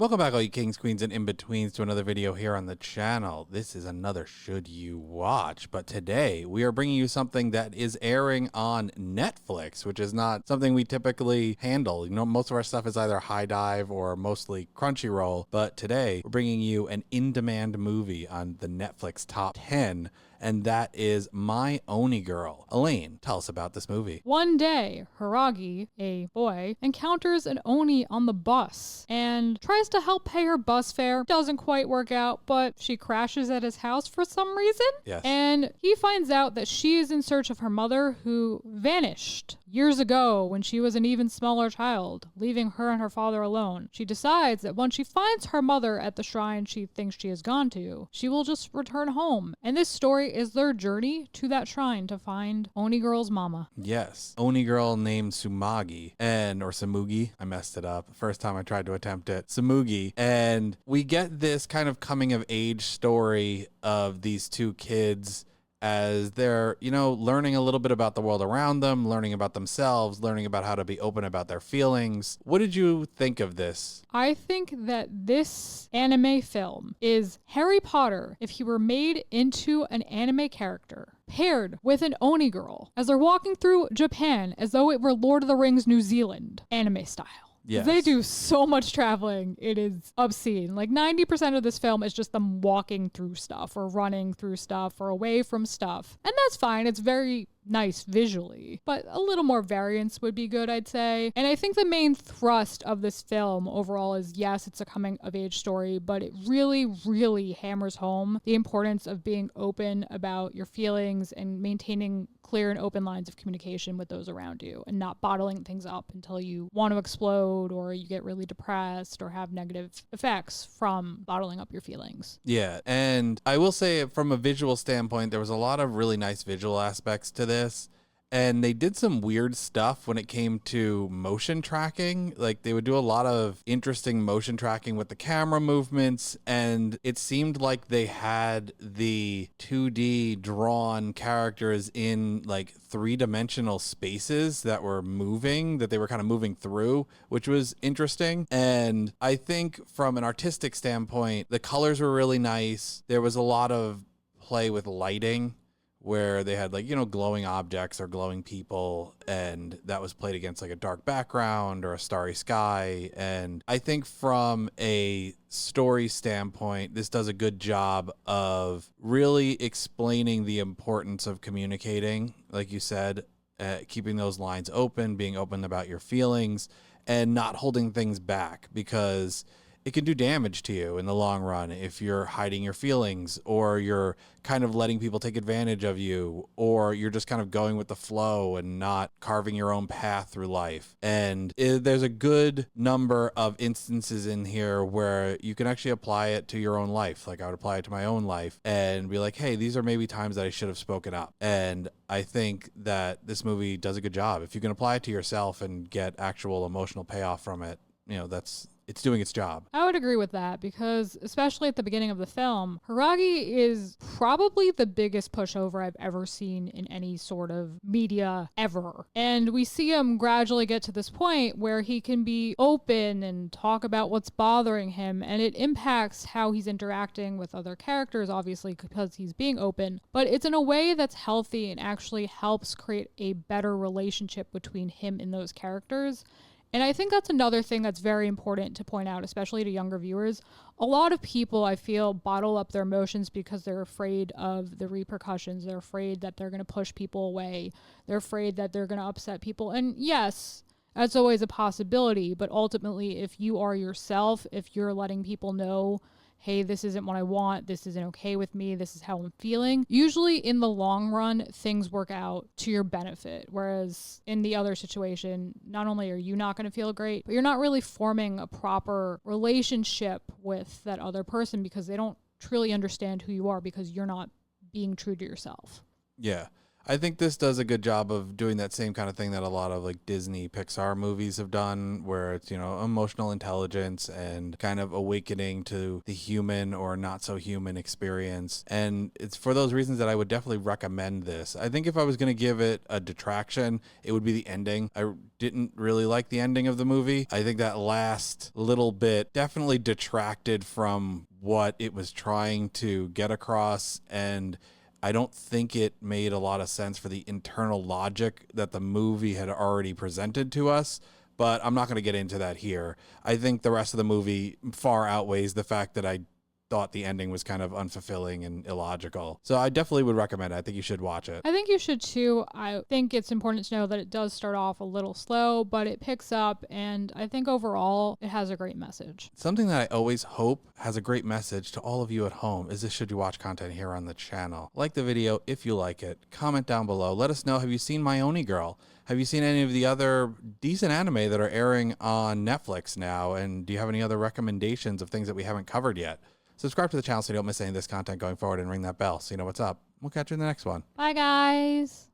Welcome back, all you kings, queens, and in-betweens to another video here on the channel. This is another Should You Watch, but today we are bringing you something that is airing on Netflix, which is not something we typically handle. You know, most of our stuff is either High Dive or mostly Crunchyroll, but today we're bringing you an in-demand movie on the Netflix Top 10, and that is My Oni Girl. Elaine, tell us about this movie. One day, Hiiragi, a boy, encounters an Oni on the bus and tries to help pay her bus fare. Doesn't quite work out, but she crashes at his house for some reason. Yes. And he finds out that she is in search of her mother, who vanished years ago when she was an even smaller child, leaving her and her father alone. She decides that when she finds her mother at the shrine she thinks she has gone to, she will just return home. And this story is their journey to that shrine to find Oni Girl's mama. Yes. Oni Girl named Tsumugi, or Tsumugi. I messed it up the first time I tried to attempt it. Tsumugi. And we get this kind of coming of age story of these two kids as they're, learning a little bit about the world around them, learning about themselves, learning about how to be open about their feelings. What did you think of this? I think that this anime film is Harry Potter if he were made into an anime character, paired with an Oni girl, as they're walking through Japan as though it were Lord of the Rings New Zealand, anime style. Yes. They do so much traveling. It is obscene. Like 90% of this film is just them walking through stuff or running through stuff or away from stuff. And that's fine. It's very nice visually, but a little more variance would be good, I'd say. And I think the main thrust of this film overall is, yes, it's a coming of age story, but it really, really hammers home the importance of being open about your feelings and maintaining clear and open lines of communication with those around you and not bottling things up until you want to explode or you get really depressed or have negative effects from bottling up your feelings. Yeah, and I will say from a visual standpoint, there was a lot of really nice visual aspects to this. And they did some weird stuff when it came to motion tracking. Like they would do a lot of interesting motion tracking with the camera movements. And it seemed like they had the 2D drawn characters in like three-dimensional spaces that were moving, that they were kind of moving through, which was interesting. And I think from an artistic standpoint, the colors were really nice. There was a lot of play with lighting, where they had glowing objects or glowing people, and that was played against like a dark background or a starry sky. And I think from a story standpoint, this does a good job of really explaining the importance of communicating, like you said, keeping those lines open, being open about your feelings, and not holding things back, because it can do damage to you in the long run if you're hiding your feelings, or you're kind of letting people take advantage of you, or you're just kind of going with the flow and not carving your own path through life. And there's a good number of instances in here where you can actually apply it to your own life. Like I would apply it to my own life and be like, hey, these are maybe times that I should have spoken up. And I think that this movie does a good job. If you can apply it to yourself and get actual emotional payoff from it, it's doing its job. I would agree with that, because especially at the beginning of the film, Hiiragi is probably the biggest pushover I've ever seen in any sort of media ever. And we see him gradually get to this point where he can be open and talk about what's bothering him, and it impacts how he's interacting with other characters, obviously, because he's being open, but it's in a way that's healthy and actually helps create a better relationship between him and those characters. And I think that's another thing that's very important to point out, especially to younger viewers. A lot of people, I feel, bottle up their emotions because they're afraid of the repercussions. They're afraid that they're going to push people away. They're afraid that they're going to upset people. And yes, that's always a possibility. But ultimately, if you are yourself, if you're letting people know, hey, this isn't what I want, this isn't okay with me, this is how I'm feeling, usually in the long run, things work out to your benefit. Whereas in the other situation, not only are you not going to feel great, but you're not really forming a proper relationship with that other person because they don't truly understand who you are, because you're not being true to yourself. Yeah. I think this does a good job of doing that same kind of thing that a lot of like Disney Pixar movies have done, where it's, you know, emotional intelligence and kind of awakening to the human or not so human experience. And it's for those reasons that I would definitely recommend this. I think if I was going to give it a detraction, it would be the ending. I didn't really like the ending of the movie. I think that last little bit definitely detracted from what it was trying to get across, and I don't think it made a lot of sense for the internal logic that the movie had already presented to us. But I'm not going to get into that here. I think the rest of the movie far outweighs the fact that I thought the ending was kind of unfulfilling and illogical. So I definitely would recommend it. I think you should watch it. I think you should too. I think it's important to know that it does start off a little slow, but it picks up, and I think overall it has a great message. Something that I always hope has a great message to all of you at home is this: should you watch content here on the channel? Like the video if you like it. Comment down below. Let us know, have you seen My Oni Girl? Have you seen any of the other decent anime that are airing on Netflix now? And do you have any other recommendations of things that we haven't covered yet? Subscribe to the channel so you don't miss any of this content going forward, and ring that bell so you know what's up. We'll catch you in the next one. Bye, guys.